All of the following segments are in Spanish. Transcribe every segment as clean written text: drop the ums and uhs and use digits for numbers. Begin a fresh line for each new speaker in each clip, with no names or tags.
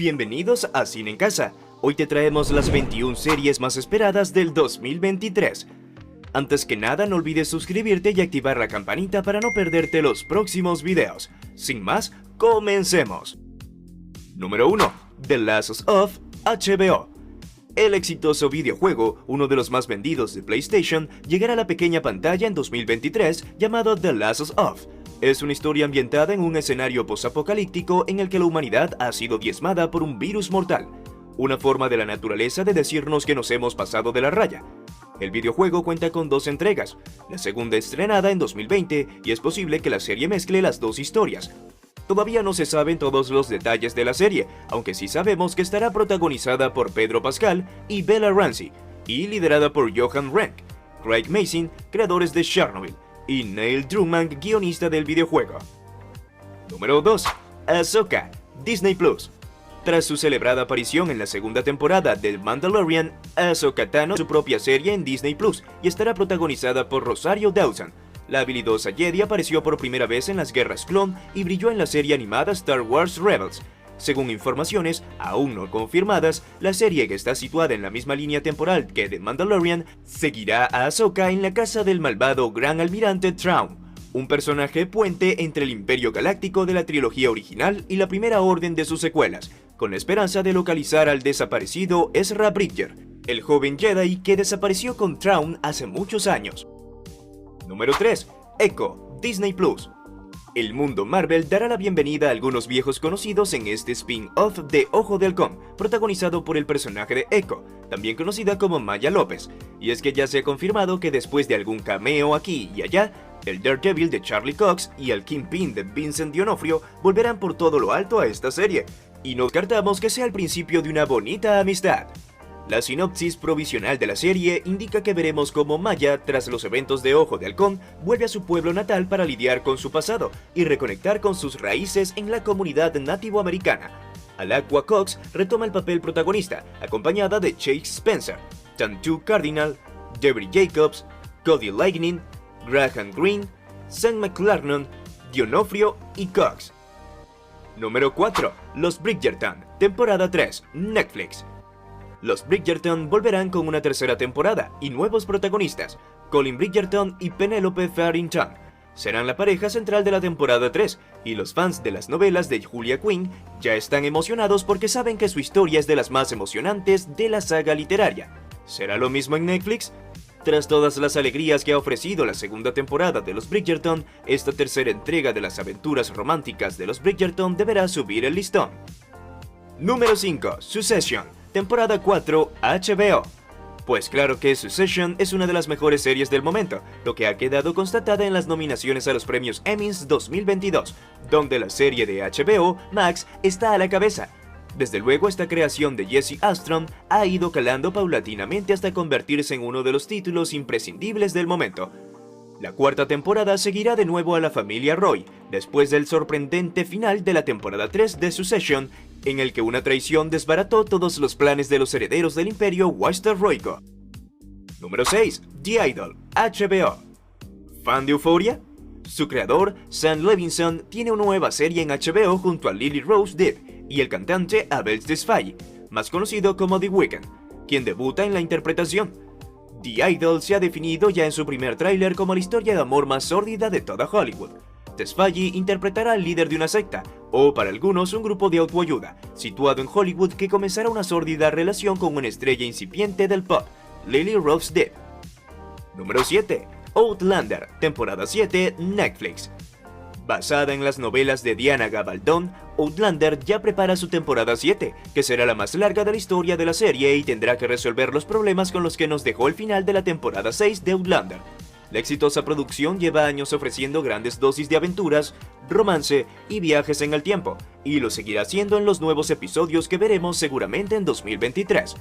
Bienvenidos a Cine en Casa. Hoy te traemos las 21 series más esperadas del 2023. Antes que nada, no olvides suscribirte y activar la campanita para no perderte los próximos videos. Sin más, comencemos. Número 1. The Last of Us, HBO. El exitoso videojuego, uno de los más vendidos de PlayStation, llegará a la pequeña pantalla en 2023 llamado The Last of Us. Es una historia ambientada en un escenario posapocalíptico en el que la humanidad ha sido diezmada por un virus mortal. Una forma de la naturaleza de decirnos que nos hemos pasado de la raya. El videojuego cuenta con 2 entregas, la segunda estrenada en 2020 y es posible que la serie mezcle las 2 historias. Todavía no se saben todos los detalles de la serie, aunque sí sabemos que estará protagonizada por Pedro Pascal y Bella Ramsey, y liderada por Johan Renck, Craig Mazin, creadores de Chernobyl, y Neil Druckmann, guionista del videojuego. Número 2. Ahsoka, Disney Plus. Tras su celebrada aparición en la segunda temporada de Mandalorian, Ahsoka Tano su propia serie en Disney Plus y estará protagonizada por Rosario Dawson. La habilidosa Jedi apareció por primera vez en las Guerras Clon y brilló en la serie animada Star Wars Rebels. Según informaciones, aún no confirmadas, la serie, que está situada en la misma línea temporal que The Mandalorian, seguirá a Ahsoka en la casa del malvado Gran Almirante Thrawn, un personaje puente entre el Imperio Galáctico de la trilogía original y la Primera Orden de sus secuelas, con la esperanza de localizar al desaparecido Ezra Bridger, el joven Jedi que desapareció con Thrawn hace muchos años. Número 3. Echo, Disney Plus. El mundo Marvel dará la bienvenida a algunos viejos conocidos en este spin-off de Ojo de Halcón, protagonizado por el personaje de Echo, también conocida como Maya López. Y es que ya se ha confirmado que después de algún cameo aquí y allá, el Daredevil de Charlie Cox y el Kingpin de Vincent D'Onofrio volverán por todo lo alto a esta serie, y no descartamos que sea el principio de una bonita amistad. La sinopsis provisional de la serie indica que veremos cómo Maya, tras los eventos de Ojo de Halcón, vuelve a su pueblo natal para lidiar con su pasado y reconectar con sus raíces en la comunidad nativoamericana. Alaqua Cox retoma el papel protagonista, acompañada de Chase Spencer, Tantu Cardinal, Debbie Jacobs, Cody Lightning, Graham Greene, Sam McLarnon, D'Onofrio y Cox. Número 4. Los Bridgerton, temporada 3, Netflix. Los Bridgerton volverán con una tercera temporada y nuevos protagonistas. Colin Bridgerton y Penelope Farrington serán la pareja central de la temporada 3, y los fans de las novelas de Julia Quinn ya están emocionados porque saben que su historia es de las más emocionantes de la saga literaria. ¿Será lo mismo en Netflix? Tras todas las alegrías que ha ofrecido la segunda temporada de los Bridgerton, esta tercera entrega de las aventuras románticas de los Bridgerton deberá subir el listón. Número 5. Succession, temporada 4, HBO. Pues claro que Succession es una de las mejores series del momento, lo que ha quedado constatada en las nominaciones a los premios Emmys 2022, donde la serie de HBO Max está a la cabeza. Desde luego, esta creación de Jesse Armstrong ha ido calando paulatinamente hasta convertirse en uno de los títulos imprescindibles del momento. La cuarta temporada seguirá de nuevo a la familia Roy, después del sorprendente final de la temporada 3 de Succession, en el que una traición desbarató todos los planes de los herederos del imperio Westeroico. Número 6. The Idol, HBO. ¿Fan de Euphoria? Su creador, Sam Levinson, tiene una nueva serie en HBO junto a Lily Rose Depp y el cantante Abel Tesfaye, más conocido como The Weeknd, quien debuta en la interpretación. The Idol se ha definido ya en su primer tráiler como la historia de amor más sórdida de toda Hollywood. Tesfaye interpretará al líder de una secta, o para algunos un grupo de autoayuda, situado en Hollywood, que comenzará una sórdida relación con una estrella incipiente del pop, Lily Rose Depp. Número 7. Outlander, temporada 7, Netflix. Basada en las novelas de Diana Gabaldon, Outlander ya prepara su temporada 7, que será la más larga de la historia de la serie y tendrá que resolver los problemas con los que nos dejó el final de la temporada 6 de Outlander. La exitosa producción lleva años ofreciendo grandes dosis de aventuras, romance y viajes en el tiempo, y lo seguirá haciendo en los nuevos episodios que veremos seguramente en 2023.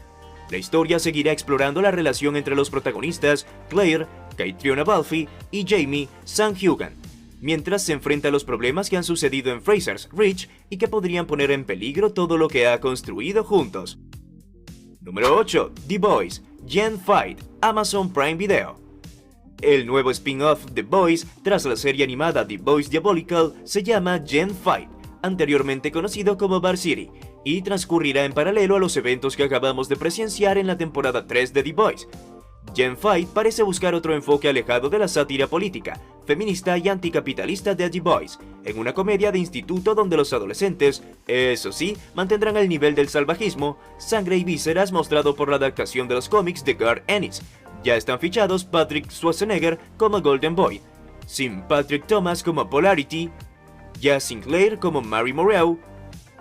La historia seguirá explorando la relación entre los protagonistas Claire, Caitriona Balfe y Jamie St. Hugan, mientras se enfrenta a los problemas que han sucedido en Fraser's Ridge y que podrían poner en peligro todo lo que ha construido juntos. Número 8. The Boys, Gen Fight, Amazon Prime Video. El nuevo spin-off The Boys, tras la serie animada The Boys Diabolical, se llama Gen Fight, anteriormente conocido como Varsity, y transcurrirá en paralelo a los eventos que acabamos de presenciar en la temporada 3 de The Boys. Gen 5 parece buscar otro enfoque alejado de la sátira política, feminista y anticapitalista de The Boys, en una comedia de instituto donde los adolescentes, eso sí, mantendrán el nivel del salvajismo, sangre y vísceras mostrado por la adaptación de los cómics de Garth Ennis. Ya están fichados Patrick Schwarzenegger como Golden Boy, Sim Patrick Thomas como Polarity, Jazz Sinclair como Mary Morrell,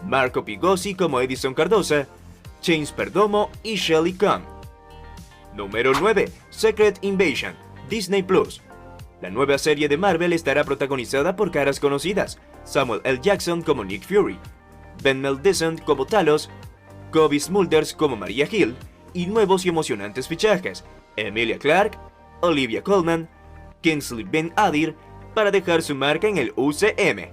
Marco Pigossi como Edison Cardoza, James Perdomo y Shelley Kahn. Número 9. Secret Invasion, Disney Plus. La nueva serie de Marvel estará protagonizada por caras conocidas: Samuel L. Jackson como Nick Fury, Ben Mendelsohn como Talos, Cobie Smulders como Maria Hill, y nuevos y emocionantes fichajes: Emilia Clarke, Olivia Colman, Kingsley Ben-Adir, para dejar su marca en el UCM.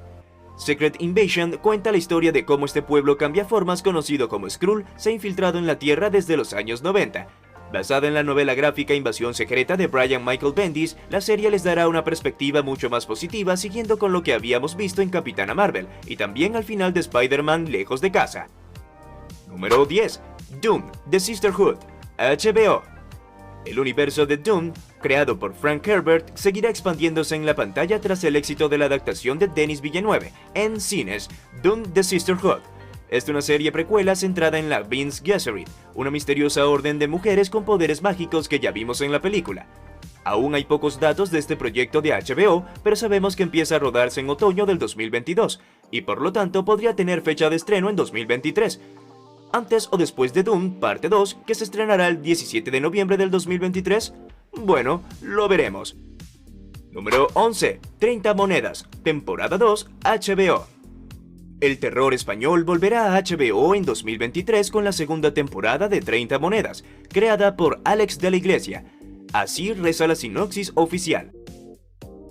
Secret Invasion cuenta la historia de cómo este pueblo cambiaformas conocido como Skrull se ha infiltrado en la Tierra desde los años 90. Basada en la novela gráfica Invasión Secreta de Brian Michael Bendis, la serie les dará una perspectiva mucho más positiva siguiendo con lo que habíamos visto en Capitana Marvel y también al final de Spider-Man Lejos de Casa. Número 10. Dune: The Sisterhood, HBO. El universo de Dune, creado por Frank Herbert, seguirá expandiéndose en la pantalla tras el éxito de la adaptación de Denis Villeneuve en cines, Dune: The Sisterhood. Es una serie precuela centrada en la Bene Gesserit, una misteriosa orden de mujeres con poderes mágicos que ya vimos en la película. Aún hay pocos datos de este proyecto de HBO, pero sabemos que empieza a rodarse en otoño del 2022, y por lo tanto podría tener fecha de estreno en 2023. Antes o después de Dune, parte 2, que se estrenará el 17 de noviembre del 2023. Bueno, lo veremos. Número 11. 30 monedas, temporada 2, HBO. El terror español volverá a HBO en 2023 con la segunda temporada de 30 monedas, creada por Alex de la Iglesia. Así reza la sinopsis oficial.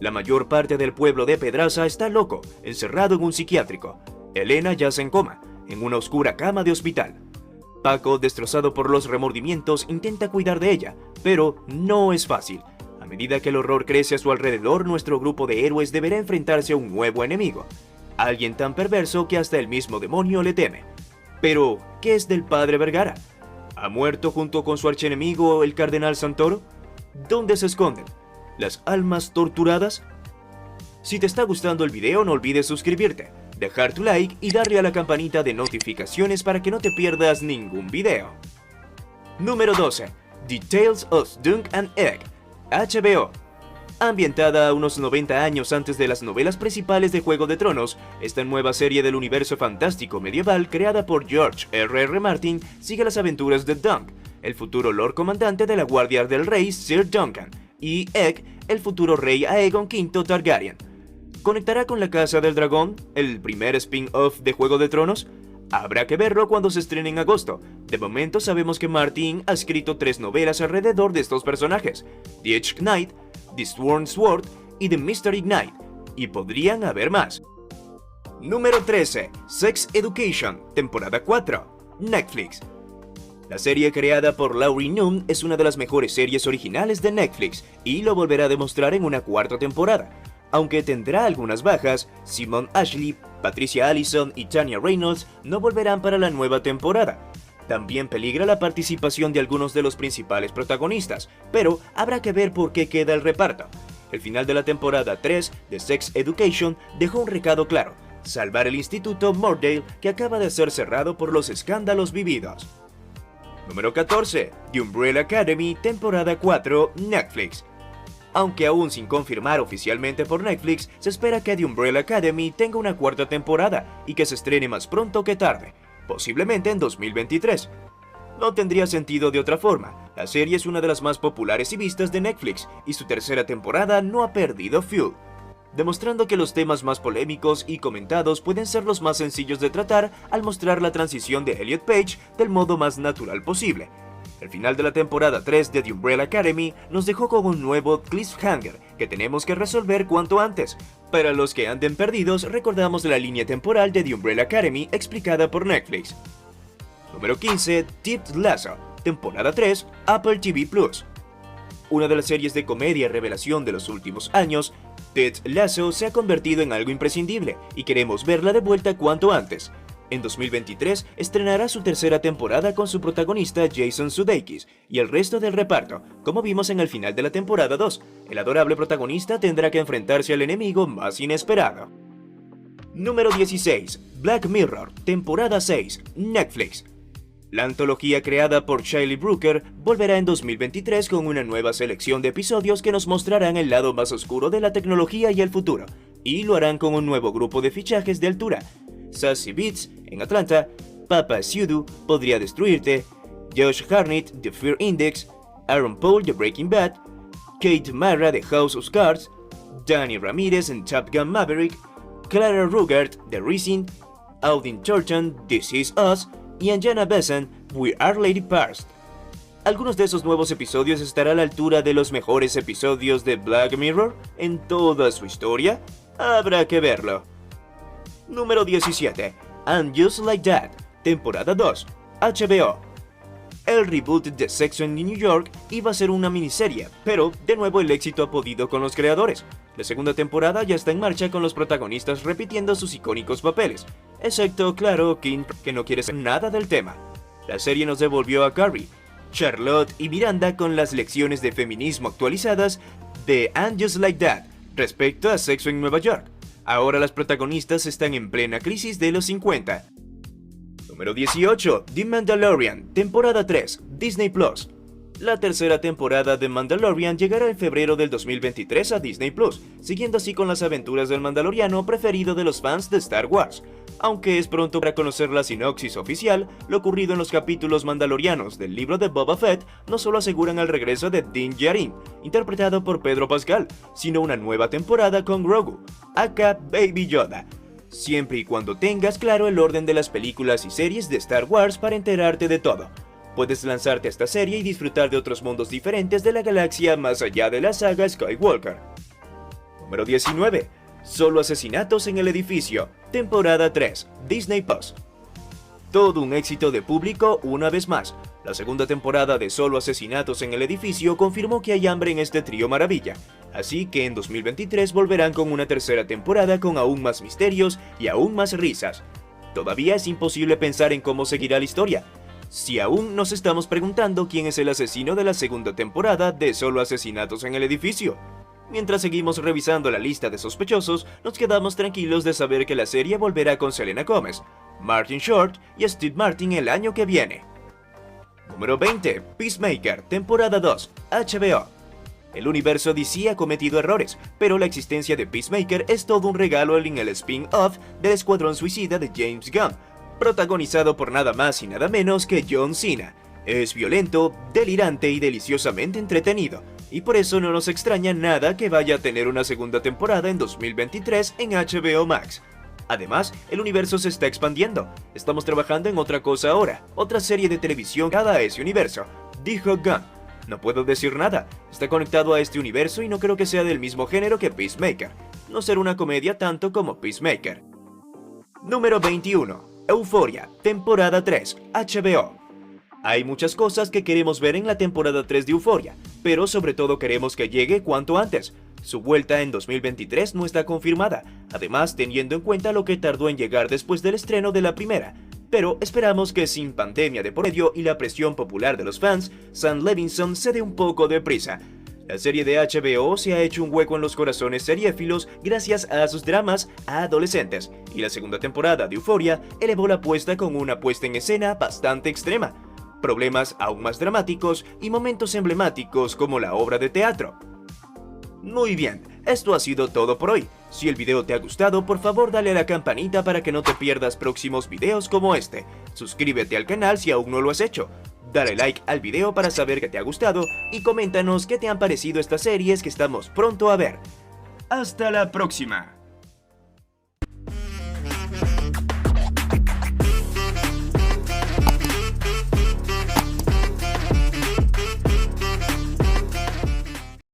La mayor parte del pueblo de Pedraza está loco, encerrado en un psiquiátrico. Elena yace en coma, en una oscura cama de hospital. Paco, destrozado por los remordimientos, intenta cuidar de ella, pero no es fácil. A medida que el horror crece a su alrededor, nuestro grupo de héroes deberá enfrentarse a un nuevo enemigo. Alguien tan perverso que hasta el mismo demonio le teme. Pero, ¿qué es del padre Vergara? ¿Ha muerto junto con su archienemigo, el cardenal Santoro? ¿Dónde se esconden? ¿Las almas torturadas? Si te está gustando el video, no olvides suscribirte, dejar tu like y darle a la campanita de notificaciones para que no te pierdas ningún video. Número 12. The Tales of Dunk and Egg, HBO. Ambientada unos 90 años antes de las novelas principales de Juego de Tronos, esta nueva serie del universo fantástico medieval creada por George R.R. Martin sigue las aventuras de Dunk, el futuro Lord Comandante de la Guardia del Rey Sir Duncan, y Egg, el futuro rey Aegon V Targaryen. ¿Conectará con la Casa del Dragón, el primer spin-off de Juego de Tronos? Habrá que verlo cuando se estrene en agosto. De momento sabemos que Martin ha escrito 3 novelas alrededor de estos personajes: The Edge Knight, The Sworn Sword y The Mystery Knight, y podrían haber más. Número 13. Sex Education, temporada 4, Netflix. La serie creada por Laurie Nunn es una de las mejores series originales de Netflix y lo volverá a demostrar en una 4ª temporada. Aunque tendrá algunas bajas, Simone Ashley, Patricia Allison y Tanya Reynolds no volverán para la nueva temporada. También peligra la participación de algunos de los principales protagonistas, pero habrá que ver por qué queda el reparto. El final de la temporada 3 de Sex Education dejó un recado claro: salvar el instituto Mordale, que acaba de ser cerrado por los escándalos vividos. Número 14. The Umbrella Academy, temporada 4, Netflix. Aunque aún sin confirmar oficialmente por Netflix, se espera que The Umbrella Academy tenga una 4ª temporada y que se estrene más pronto que tarde, posiblemente en 2023. No tendría sentido de otra forma. La serie es una de las más populares y vistas de Netflix, y su 3ª temporada no ha perdido fuel, demostrando que los temas más polémicos y comentados pueden ser los más sencillos de tratar al mostrar la transición de Elliot Page del modo más natural posible. El final de la temporada 3 de The Umbrella Academy nos dejó con un nuevo cliffhanger que tenemos que resolver cuanto antes. Para los que anden perdidos, recordamos la línea temporal de The Umbrella Academy explicada por Netflix. Número 15. Ted Lasso, temporada 3, Apple TV+. Una de las series de comedia revelación de los últimos años, Ted Lasso se ha convertido en algo imprescindible y queremos verla de vuelta cuanto antes. En 2023 estrenará su tercera temporada con su protagonista Jason Sudeikis y el resto del reparto. Como vimos en el final de la temporada 2, el adorable protagonista tendrá que enfrentarse al enemigo más inesperado. Número 16. Black Mirror, temporada 6, Netflix. La antología creada por Charlie Brooker volverá en 2023 con una nueva selección de episodios que nos mostrarán el lado más oscuro de la tecnología y el futuro, y lo harán con un nuevo grupo de fichajes de altura. Sassy Beats, en Atlanta, Papa Sudou, Podría Destruirte, Josh Hartnett, de Fear Index, Aaron Paul, de Breaking Bad, Kate Mara, de House of Cards, Danny Ramirez, en Top Gun Maverick, Clara Ruggert, de Rising, Audin Turton, This Is Us, y Anjana Besant, We Are Lady Parst. Algunos de esos nuevos episodios estarán a la altura de los mejores episodios de Black Mirror en toda su historia. Habrá que verlo. Número 17. And Just Like That, temporada 2, HBO. El reboot de Sex and the New York iba a ser una miniserie, pero de nuevo el éxito ha podido con los creadores. La segunda temporada ya está en marcha con los protagonistas repitiendo sus icónicos papeles, excepto, claro, Kim, que no quiere saber nada del tema. La serie nos devolvió a Carrie, Charlotte y Miranda con las lecciones de feminismo actualizadas de And Just Like That respecto a Sexo en Nueva York. Ahora las protagonistas están en plena crisis de los 50. Número 18. The Mandalorian, temporada 3, Disney Plus. La tercera temporada de Mandalorian llegará en febrero del 2023 a Disney Plus, siguiendo así con las aventuras del mandaloriano preferido de los fans de Star Wars. Aunque es pronto para conocer la sinopsis oficial, lo ocurrido en los capítulos mandalorianos del libro de Boba Fett no solo aseguran el regreso de Din Djarin, interpretado por Pedro Pascal, sino una nueva temporada con Grogu, aka Baby Yoda, siempre y cuando tengas claro el orden de las películas y series de Star Wars para enterarte de todo. Puedes lanzarte a esta serie y disfrutar de otros mundos diferentes de la galaxia más allá de la saga Skywalker. Número 19. Solo asesinatos en el edificio, temporada 3, Disney Plus. Todo un éxito de público una vez más. La segunda temporada de Solo asesinatos en el edificio confirmó que hay hambre en este trío maravilla, así que en 2023 volverán con una tercera temporada con aún más misterios y aún más risas. Todavía es imposible pensar en cómo seguirá la historia, si aún nos estamos preguntando quién es el asesino de la segunda temporada de Solo asesinatos en el edificio. Mientras seguimos revisando la lista de sospechosos, nos quedamos tranquilos de saber que la serie volverá con Selena Gomez, Martin Short y Steve Martin el año que viene. Número 20. Peacemaker, temporada 2, HBO. El universo DC ha cometido errores, pero la existencia de Peacemaker es todo un regalo en el spin-off del Escuadrón Suicida de James Gunn, protagonizado por nada más y nada menos que John Cena. Es violento, delirante y deliciosamente entretenido, y por eso no nos extraña nada que vaya a tener una segunda temporada en 2023 en HBO Max. Además, el universo se está expandiendo. Estamos trabajando en otra cosa ahora, otra serie de televisión cada a ese universo, dijo Gunn. No puedo decir nada, está conectado a este universo y no creo que sea del mismo género que Peacemaker. No será una comedia tanto como Peacemaker. Número 21. Euphoria, temporada 3, HBO. Hay muchas cosas que queremos ver en la temporada 3 de Euphoria, pero sobre todo queremos que llegue cuanto antes. Su vuelta en 2023 no está confirmada, además teniendo en cuenta lo que tardó en llegar después del estreno de la primera. Pero esperamos que sin pandemia de por medio y la presión popular de los fans, Sam Levinson se dé un poco de prisa. La serie de HBO se ha hecho un hueco en los corazones seriéfilos gracias a sus dramas a adolescentes, y la segunda temporada de Euphoria elevó la apuesta con una puesta en escena bastante extrema, problemas aún más dramáticos y momentos emblemáticos como la obra de teatro. Muy bien, esto ha sido todo por hoy. Si el video te ha gustado, por favor dale a la campanita para que no te pierdas próximos videos como este. Suscríbete al canal si aún no lo has hecho. Dale like al video para saber que te ha gustado y coméntanos qué te han parecido estas series que estamos pronto a ver. ¡Hasta la próxima!